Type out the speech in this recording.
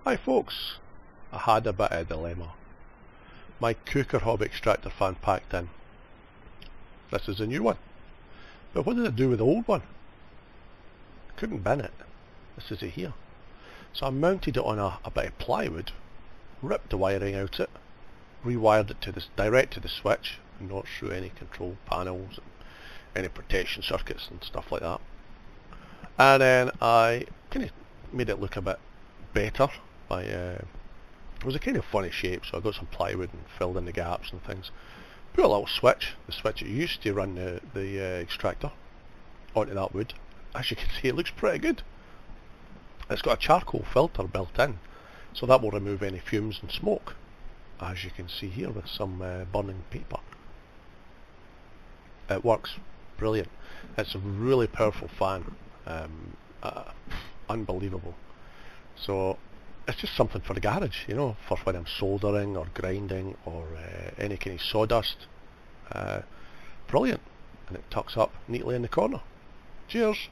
Hi folks, I had a bit of a dilemma. My cooker hob extractor fan packed in. This is a new one. But what did I do with the old one? Couldn't bin it. This is it here. So I mounted it on a bit of plywood, ripped the wiring out it, rewired it to direct to the switch, and not through any control panels, and any protection circuits and stuff like that. And then I kind of made it look a bit better. It was a kind of funny shape, so I got some plywood and filled in the gaps and things. Put a little switch, the switch that used to run the extractor, onto that wood. As you can see, it looks pretty good. It's got a charcoal filter built in, so that will remove any fumes and smoke, as you can see here with some burning paper. It works brilliant. It's a really powerful fan, unbelievable. So it's just something for the garage, you know, for when I'm soldering or grinding or any kind of sawdust. Brilliant, and it tucks up neatly in the corner. Cheers.